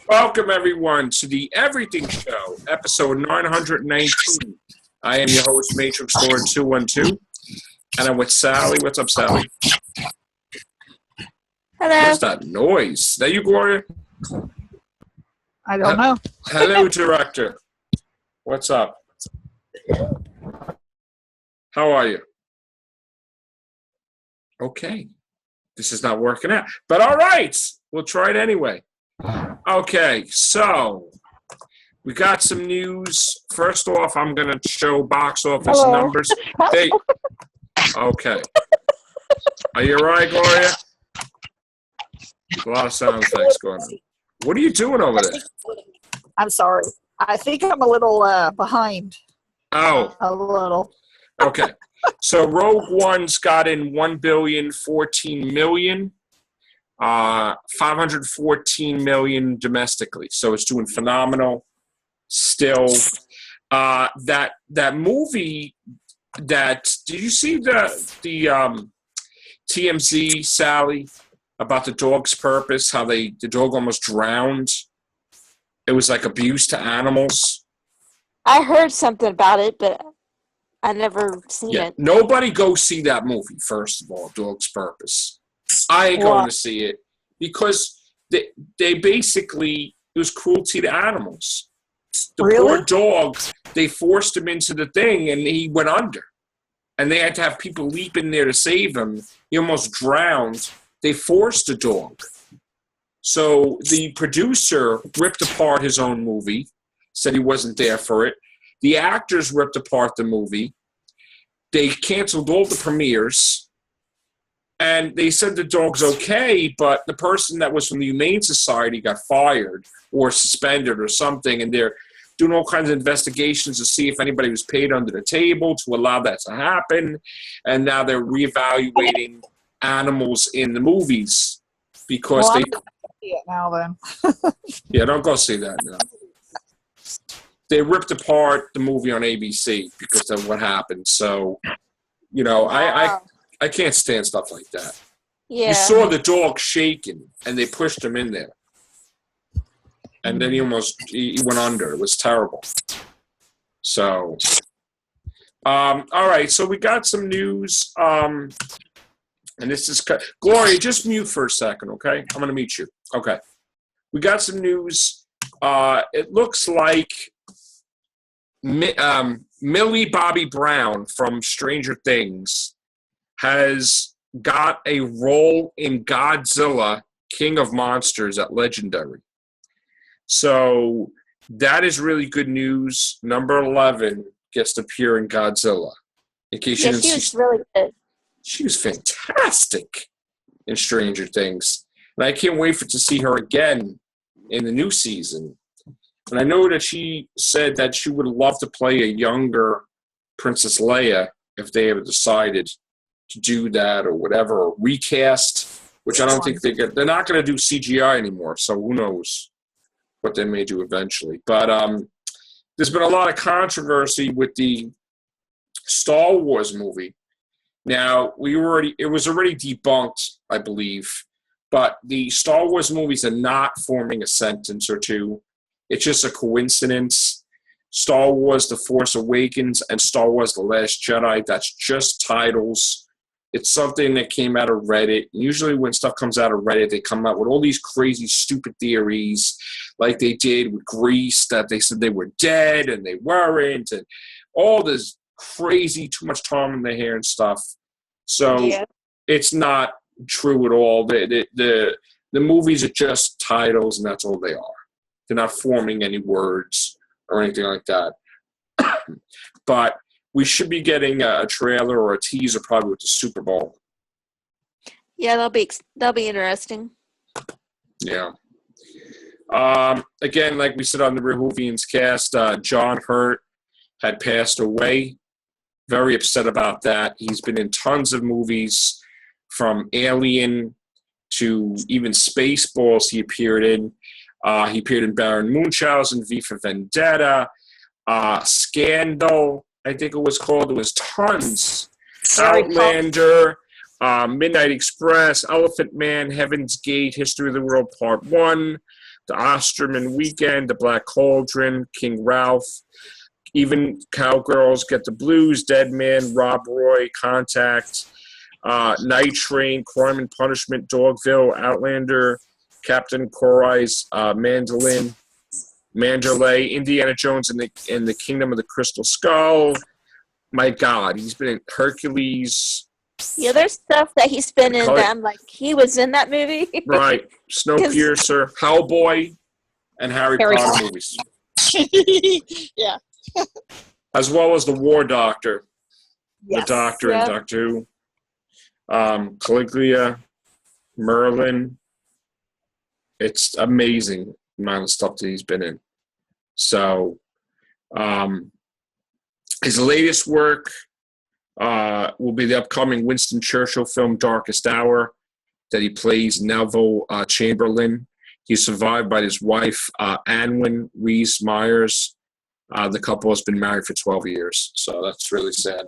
Welcome, everyone, to the Everything Show, episode 919. I am your host, Matrix Lord 212, and I'm with Sally. What's up, Sally? Hello. What's that noise? Is that you, Gloria? I don't know. Hello, director. What's up? How are you? Okay. This is not working out. But all right. We'll try it anyway. Okay, so we got some news. First off, I'm going to show box office numbers. Hey. Okay. Are you all right, Gloria? A lot of sound effects going on. What are you doing over there? I'm sorry. I think I'm a little behind. Oh. A little. Okay. So Rogue One's got in $1.014 billion. 514 million domestically, so it's doing phenomenal still. That movie, did you see the TMC Sally about the dog's purpose, how the dog almost drowned? It was like abuse to animals. I heard something about it, but I never seen it. Nobody go see that movie, first of all, Dog's Purpose. I ain't going to see it because they basically, it was cruelty to animals. The poor dog, they forced him into the thing and he went under. And they had to have people leap in there to save him. He almost drowned. They forced the dog. So the producer ripped apart his own movie, said he wasn't there for it. The actors ripped apart the movie. They canceled all the premieres. And they said the dog's okay, but the person that was from the Humane Society got fired or suspended or something, and they're doing all kinds of investigations to see if anybody was paid under the table to allow that to happen. And now they're reevaluating animals in the movies because I'm gonna see it now then. Yeah, don't go see that now. They ripped apart the movie on ABC because of what happened. So, you know, I can't stand stuff like that. Yeah. You saw the dog shaking, and they pushed him in there. And then he went under. It was terrible. So, all right. So we got some news. And this is... Gloria, just mute for a second, okay? I'm going to mute you. Okay. We got some news. It looks like Millie Bobby Brown from Stranger Things has got a role in Godzilla, King of Monsters at Legendary. So that is really good news. Number 11 gets to appear in Godzilla. In case you didn't she was really good. She was fantastic in Stranger Things. And I can't wait to see her again in the new season. And I know that she said that she would love to play a younger Princess Leia if they ever decided to do that or whatever, or recast, which I don't think they're not going to do CGI anymore, so who knows what they may do eventually. But there's been a lot of controversy with the Star Wars movie. Now, it was already debunked, I believe, but the Star Wars movies are not forming a sentence or two. It's just a coincidence. Star Wars The Force Awakens and Star Wars The Last Jedi, that's just titles. It's something that came out of Reddit. Usually when stuff comes out of Reddit, they come out with all these crazy, stupid theories, like they did with Grease, that they said they were dead and they weren't, and all this crazy, too much time in their hair and stuff. So It's not true at all. The movies are just titles, and that's all they are. They're not forming any words or anything like that. But we should be getting a trailer or a teaser probably with the Super Bowl. Yeah, that'll be interesting. Yeah. Again, like we said on the Rehovians cast, John Hurt had passed away. Very upset about that. He's been in tons of movies, from Alien to even Spaceballs he appeared in. He appeared in Baron Munchausen, V for Vendetta, Scandal, I think it was called. There was tons. Outlander, Midnight Express, Elephant Man, Heaven's Gate, History of the World Part 1, The Osterman Weekend, The Black Cauldron, King Ralph, even Cowgirls Get the Blues, Dead Man, Rob Roy, Contact, Night Train, Crime and Punishment, Dogville, Outlander, Captain Korai's Mandalay, Indiana Jones and the Kingdom of the Crystal Skull. My God, he's been in Hercules. Yeah, there's stuff that he's been in that I'm like, he was in that movie. Right. Snowpiercer, Hellboy, and Harry Potter movies. Yeah. As well as the War Doctor. Yes. The Doctor and Doctor Who. Caligula, Merlin. It's amazing amount of stuff that he's been in. So, his latest work will be the upcoming Winston Churchill film Darkest Hour that he plays Neville Chamberlain. He's survived by his wife, Anwin Rees Myers. The couple has been married for 12 years, so that's really sad.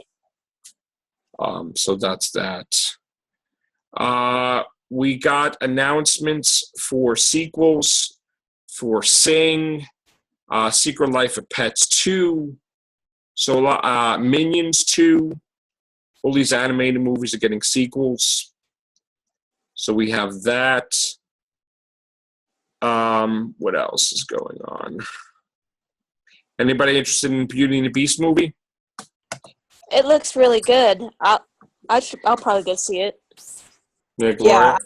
So that's that. We got announcements for sequels for Sing, Secret Life of Pets 2, so Minions 2. All these animated movies are getting sequels. So we have that. What else is going on? Anybody interested in Beauty and the Beast movie? It looks really good. I'll probably go see it. Yeah, Gloria?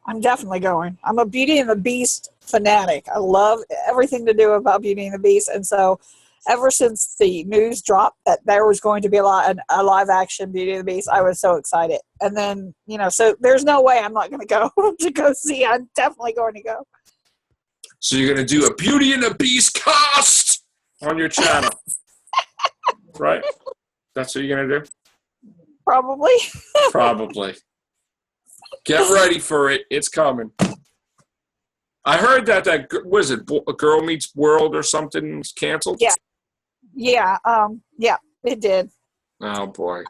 I'm definitely going. I'm a Beauty and the Beast fanatic. I love everything to do about Beauty and the Beast, and so ever since the news dropped that there was going to be a live action Beauty and the Beast, I was so excited. And then, so there's no way I'm not going to go to go see. I'm definitely going to go. So you're going to do a Beauty and the Beast cast on your channel, right? That's what you're going to do? Probably. Probably. Get ready for it. It's coming. I heard that was it Girl Meets World or something was canceled? Yeah. Yeah, it did. Oh, boy.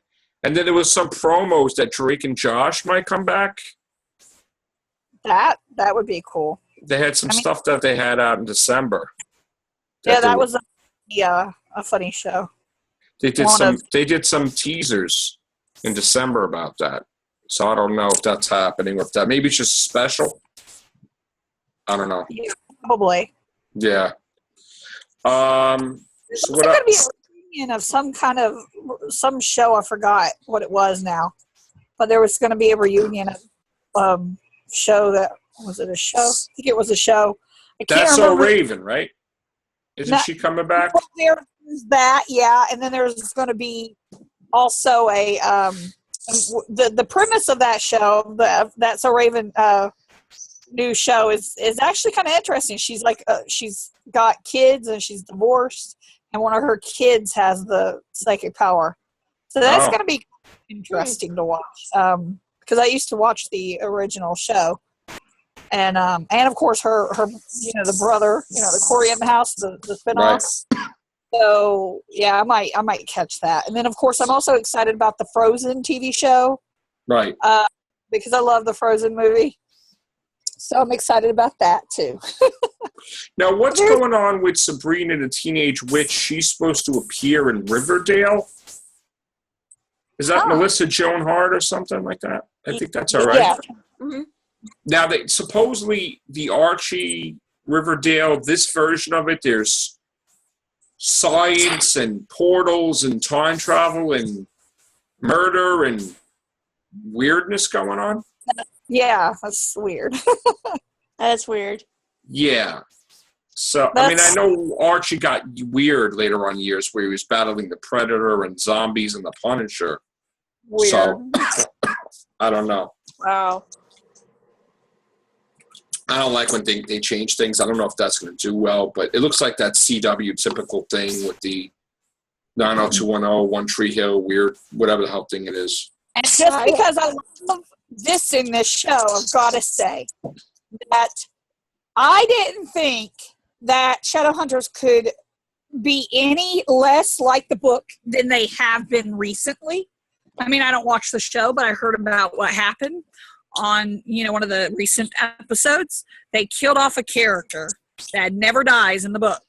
And then there was some promos that Drake and Josh might come back. That would be cool. They had some stuff that they had out in December. That was a funny show. They did some teasers in December about that. So I don't know if that's happening with that. Maybe it's just special. I don't know. Yeah, probably. Yeah. There's going to be a reunion of some show. I forgot what it was now, but there was going to be a reunion of show that was it a show? I think it was a show. I can't That's remember. So Raven, right? Isn't she coming back? Well, there's that, yeah, and then there's going to be also a the premise of that show, That's So Raven new show is actually kind of interesting. She's like she's got kids and she's divorced, and one of her kids has the psychic power. So that's going to be interesting to watch. Because I used to watch the original show, and of course her the brother, the Corey in the House, the spinoff. Right. So yeah, I might catch that. And then of course I'm also excited about the Frozen TV show. Right. Because I love the Frozen movie. So I'm excited about that too. Now, what's going on with Sabrina the Teenage Witch? She's supposed to appear in Riverdale. Is that Melissa Joan Hart or something like that? I think that's all right. Yeah. Mm-hmm. Now, supposedly the Archie Riverdale, this version of it, there's science and portals and time travel and murder and weirdness going on. Yeah, that's weird. That's weird. Yeah. So, I know Archie got weird later on years where he was battling the Predator and zombies and the Punisher. Weird. So, I don't know. Wow. I don't like when they change things. I don't know if that's going to do well, but it looks like that CW typical thing with the 90210, One Tree Hill, weird, whatever the hell thing it is. And just because I love this in this show, I've got to say that I didn't think that Shadowhunters could be any less like the book than they have been recently. I mean, I don't watch the show, but I heard about what happened on one of the recent episodes, they killed off a character that never dies in the book,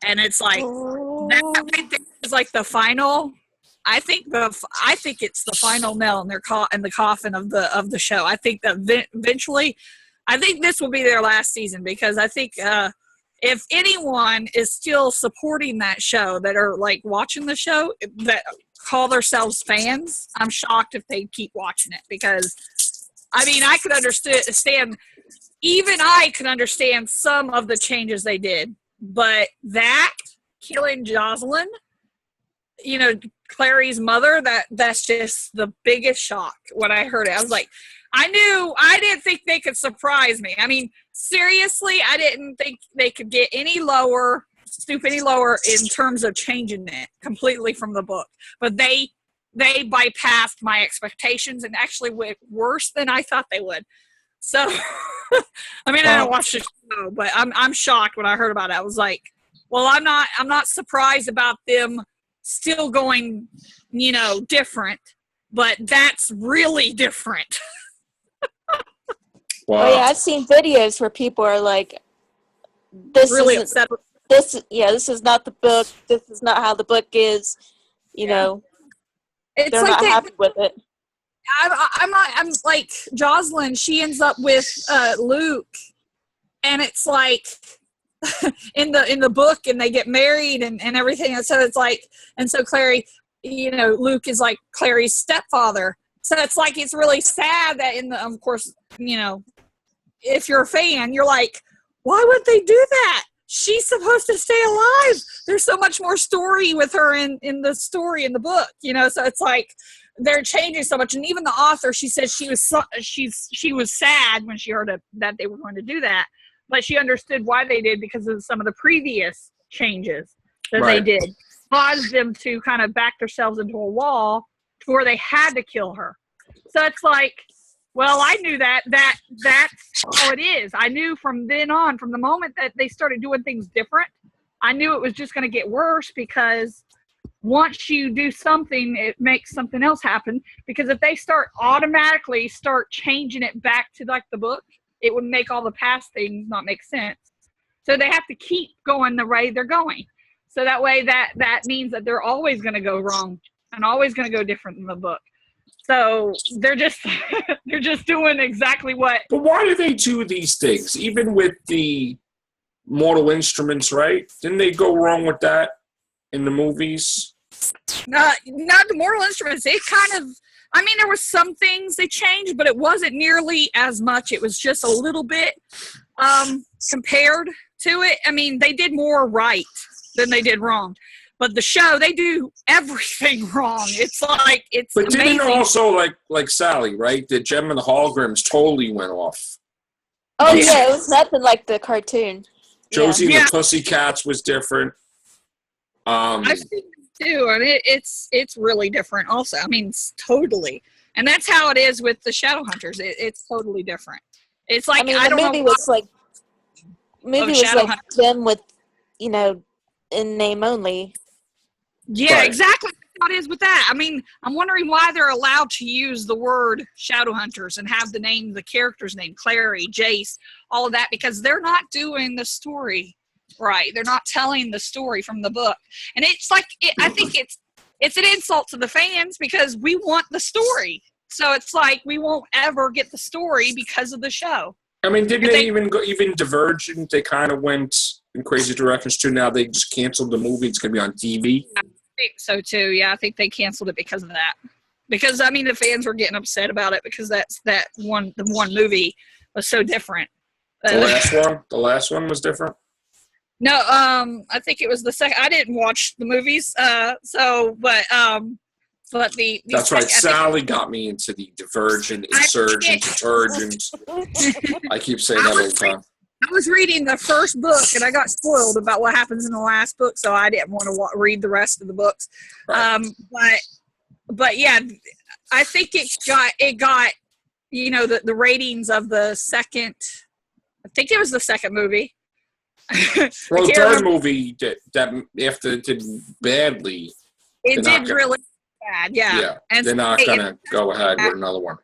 and it's like that right there is like the final. I think it's the final nail in the coffin of the show. I think that eventually, I think this will be their last season, because I think if anyone is still supporting that show, that are like watching the show, that call themselves fans, I'm shocked if they keep watching it, because I mean, I could understand, even I could understand some of the changes they did, but that killing Jocelyn, Clary's mother, that's just the biggest shock when I heard it. I was like, I didn't think they could surprise me. I mean, seriously, I didn't think they could get stoop any lower in terms of changing it completely from the book. But they bypassed my expectations and actually went worse than I thought they would. So, I mean, I don't watch the show, but I'm shocked when I heard about it. I was like, well, I'm not surprised about them still going, different, but that's really different. Wow. Oh yeah, I've seen videos where people are like, "This Really isn't upset. this is not the book. This is not how the book is." It's they're like not happy with it. I'm like Jocelyn. She ends up with Luke, and it's like in the book, and they get married and everything. And so it's like, and so Clary, Luke is like Clary's stepfather. So it's like, it's really sad that of course, if you're a fan, you're like, why would they do that? She's supposed to stay alive. There's so much more story with her in the story in the book, so it's like they're changing so much. And even the author, she said she was sad when she heard that they were going to do that, but she understood why they did, because of some of the previous changes that they did caused them to kind of back themselves into a wall to where they had to kill her. So it's like, well, I knew that's how it is. I knew from then on, from the moment that they started doing things different, I knew it was just going to get worse, because once you do something, it makes something else happen. Because if they automatically start changing it back to like the book, it would make all the past things not make sense. So they have to keep going the way they're going. So that way that means that they're always going to go wrong and always going to go different than the book. So they're just doing exactly what. But why do they do these things? Even with the Mortal Instruments, right? Didn't they go wrong with that in the movies? Not the Mortal Instruments. They kind of, I mean, there were some things they changed, but it wasn't nearly as much. It was just a little bit compared to it. I mean, they did more right than they did wrong. But the show, they do everything wrong. It's like, it's But amazing. didn't also, like Sally, right? The Gem and the Holograms totally went off. Oh yeah, it was nothing like the cartoon. Josie and the Pussycats was different. I've seen it too, and it's really different also. I mean, it's totally. And that's how it is with the Shadowhunters. It's totally different. It's like, I don't know. The movie was like them with, in name only. Yeah, Right. exactly. That's how it is with that. I mean, I'm wondering why they're allowed to use the word Shadowhunters and have the character's name, Clary, Jace, all of that, because they're not doing the story right. They're not telling the story from the book. And it's like, I think it's an insult to the fans, because we want the story. So it's like, we won't ever get the story because of the show. I mean, didn't they even Divergent? They kind of went in crazy directions too. Now they just canceled the movie. It's going to be on TV. I think so too. Yeah, I think they canceled it because of that. Because I mean, the fans were getting upset about it, because the one movie was so different. The last one was different. No, I think it was the second. I didn't watch the movies, but the That's right. Sally got me into the Divergent, Insurgent, Detergent. I keep saying that all the time. I was reading the first book, and I got spoiled about what happens in the last book, so I didn't want to read the rest of the books. Right. But yeah, I think it got the ratings of the second. I think it was the second movie. Well, the third movie that after it did badly. It did really bad, yeah. And they're not going to go ahead with another one.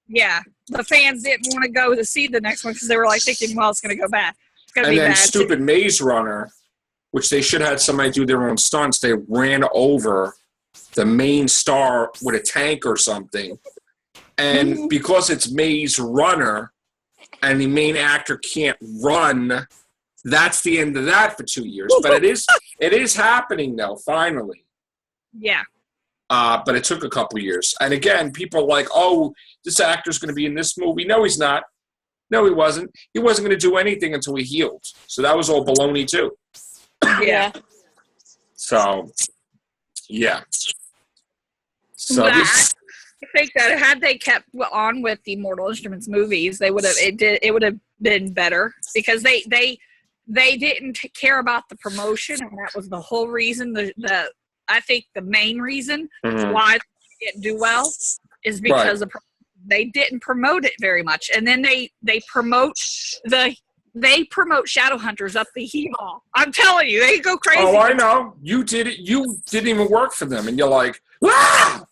Yeah, the fans didn't want to go to see the next one because they were like thinking, well, it's going to go bad. It's going to be And then bad. stupid Maze Runner, which they should have had somebody do their own stunts. They ran over the main star with a tank or something. And because it's Maze Runner and the main actor can't run, that's the end of that for 2 years. But it is happening though, finally. Yeah. But it took a couple years. And again, people are like, oh, this actor's going to be in this movie. No, he's not. No, he wasn't. He wasn't going to do anything until he healed. So that was all baloney too. Yeah. So, yeah. So But this, I think that had they kept on with the Mortal Instruments movies, they would have it would have been better because they didn't care about the promotion, and that was the whole reason. I think the main reason why they didn't do well is because they didn't promote it very much, and then they promote Shadowhunters up the hee-haw. I'm telling you, they go crazy. oh, I know. You did it. You didn't even work for them, and you're like, ah!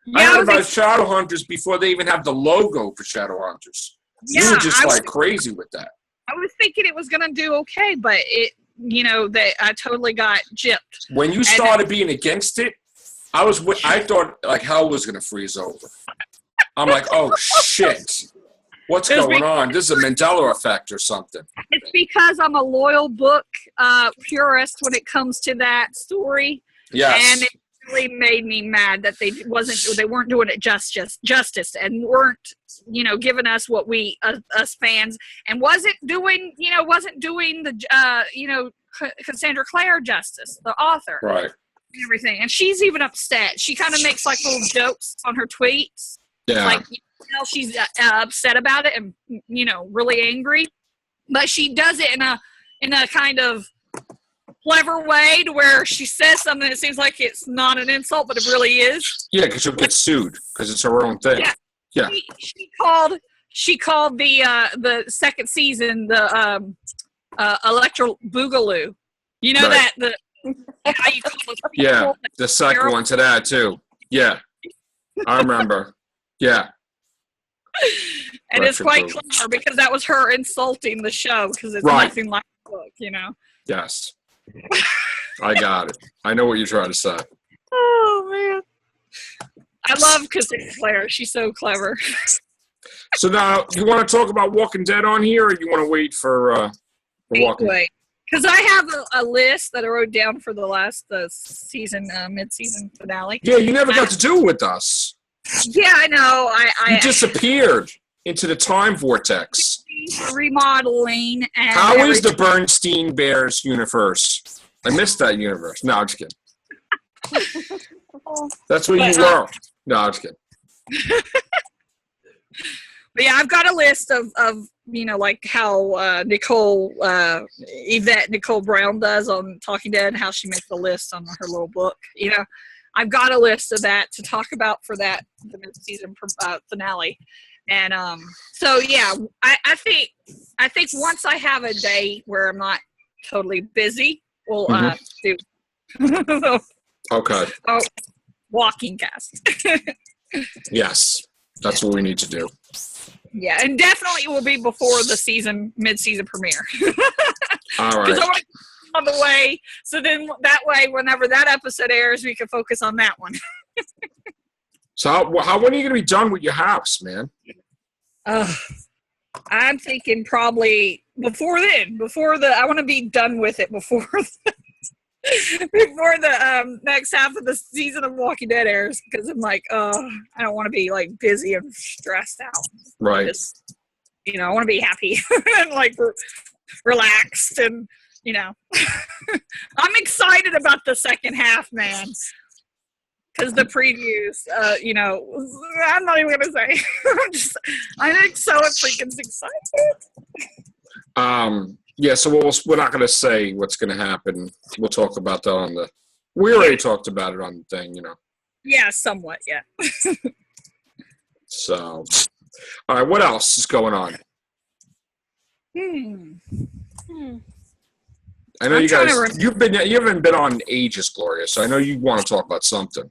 Yeah, I heard about Shadowhunters before they even have the logo for Shadowhunters. Yeah, you were just like crazy with that. I was thinking it was going to do okay, but I totally got gypped. When you started being against it, I thought like hell was going to freeze over. I'm like, oh shit, what's going on? This is a Mandela effect or something. It's because I'm a loyal book purist when it comes to that story. Yes. And it really made me mad that they weren't doing it justice and weren't giving us what we us fans, and wasn't doing the Cassandra Clare justice, the author, right, and everything. And she's even upset. She kind of makes like little jokes on her tweets. Yeah, like she's upset about it and really angry, but she does it in a kind of clever way to where she says something that seems like it's not an insult, but it really is. Yeah, because she'll get sued because it's her own thing. Yeah. She called the second season the Electro Boogaloo. You know right. that how you call those people? Yeah, the second one to that too. Yeah, I remember. Yeah. And it's quite clever because that was her insulting the show because it's nothing like the book, Yes. I got it. I know what you're trying to say. Oh, man. I love Cassandra Clare. She's so clever. So now, you want to talk about Walking Dead on here, or you want to wait for Walking Dead? Because I have a list that I wrote down for the last season, mid-season finale. Yeah, you never got to do it with us. Yeah, I know. You disappeared into the time vortex. Remodeling. And how is the Bernstein Bears universe? I missed that universe. No, I'm just kidding. That's where you were. No, I'm just kidding. But yeah, I've got a list of like how Yvette Nicole Brown does on Talking Dead, how she makes the list on her little book. I've got a list of that to talk about for the mid-season finale. And so yeah, I think once I have a day where I'm not totally busy, we'll do okay. Walking cast. Yes, that's what we need to do. Yeah, and definitely it will be before the mid-season premiere. All right. Because I want to get on the way, so then that way, whenever that episode airs, we can focus on that one. So when are you going to be done with your house, man? I'm thinking probably before then. I want to be done with it before the next half of the season of Walking Dead airs, because I'm like, I don't want to be like busy and stressed out. Right. Just, I want to be happy and like relaxed and I'm excited about the second half, man. Because the previews, I'm not even gonna say. I'm so freaking excited. Yeah, so we're not gonna say what's gonna happen. We'll talk about that we already talked about it on the thing, Yeah, somewhat, yeah. So, all right, what else is going on? I know you guys. You haven't been on ages, Gloria. So I know you want to talk about something.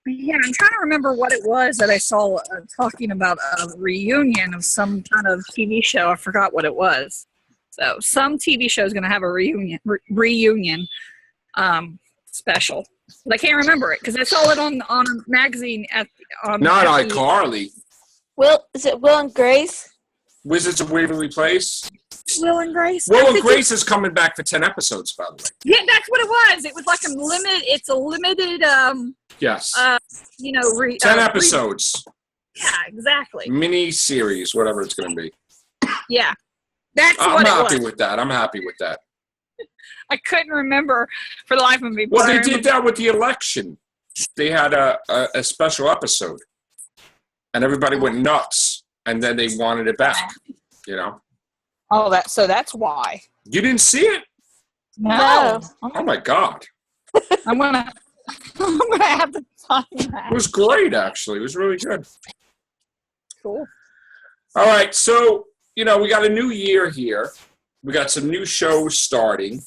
Yeah, I'm trying to remember what it was that I saw talking about a reunion of some kind of TV show. I forgot what it was. So some TV show is going to have a reunion special. But I can't remember it because I saw it on a magazine Not iCarly. Is it Will and Grace? Wizards of Waverly Place. Will and Grace. Will and Grace is coming back for 10 episodes, by the way. Yeah, that's what it was. It was like it's a limited Yes. 10 episodes. Yeah, exactly. Mini series, whatever it's going to be. Yeah. That's I'm what it was. I'm happy with that. I couldn't remember for the life of me. Well, they did that with the election. They had a special episode, and everybody went nuts, and then they wanted it back. Oh, that's why. You didn't see it? No. Oh my God! I'm gonna have to find that. It was great, actually. It was really good. Cool. All right, so we got a new year here. We got some new shows starting.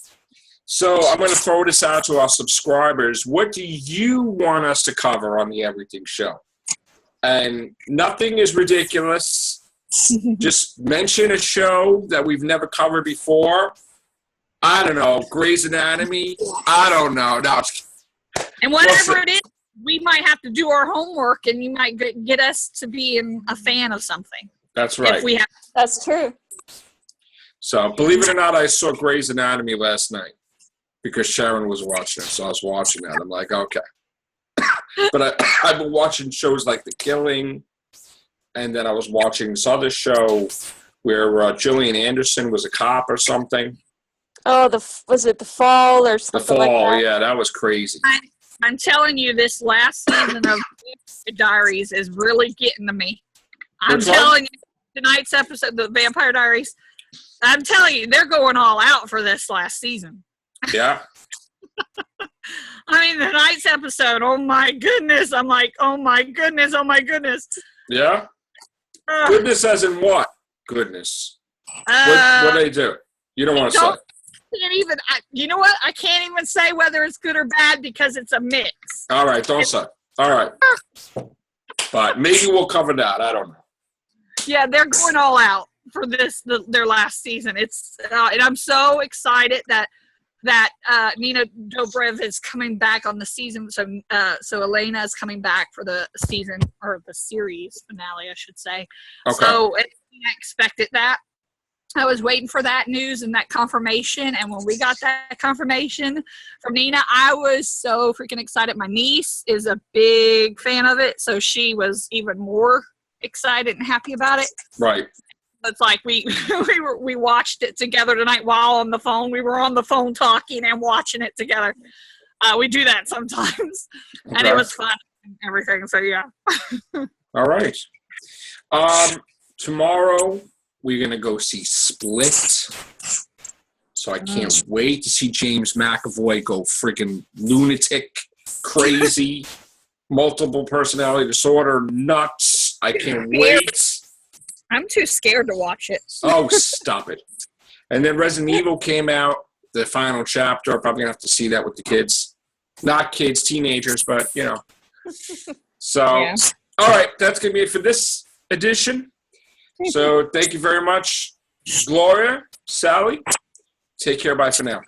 So I'm going to throw this out to our subscribers. What do you want us to cover on the Everything Show? And nothing is ridiculous. Just mention a show that we've never covered before. I don't know, Grey's Anatomy. I don't know. No. And whatever it is, we might have to do our homework, and you might get us to be a fan of something. That's right. That's true. So believe it or not, I saw Grey's Anatomy last night because Sharon was watching it. So I was watching that. I'm like, okay. But I've been watching shows like The Killing, and then I was watching this other show where Gillian Anderson was a cop or something. Oh, was it The Fall or something The Fall, like that? yeah, that was crazy. I'm telling you, this last season of Vampire Diaries is really getting to me. I'm telling you, tonight's episode, the Vampire Diaries, I'm telling you, they're going all out for this last season. Yeah. I mean, tonight's episode, oh my goodness. I'm like, oh my goodness, oh my goodness. Yeah? Goodness as in what? Goodness. What do they do? You don't want to say. You know what? I can't even say whether it's good or bad because it's a mix. All right, don't say. All right. But maybe we'll cover that. I don't know. Yeah, they're going all out for their last season. It's and I'm so excited that Nina Dobrev is coming back on the season. So Elena is coming back for the season or the series finale, I should say. Okay. So I expected that. I was waiting for that news and that confirmation, and when we got that confirmation from Nina, I was so freaking excited. My niece is a big fan of it, so she was even more excited and happy about it. Right. It's like we watched it together tonight while on the phone. We were on the phone talking and watching it together. We do that sometimes, and it was fun and everything. So yeah. All right. Tomorrow we're gonna go see Split. So I can't wait to see James McAvoy go freaking lunatic, crazy, multiple personality disorder, nuts. I can't wait. I'm too scared to watch it. Oh, stop it. And then Resident Evil came out, the final chapter. I'm probably going to have to see that with the kids. Not kids, teenagers, but, So, yeah. All right, that's going to be it for this edition. So, thank you very much, Gloria, Sally. Take care. Bye for now.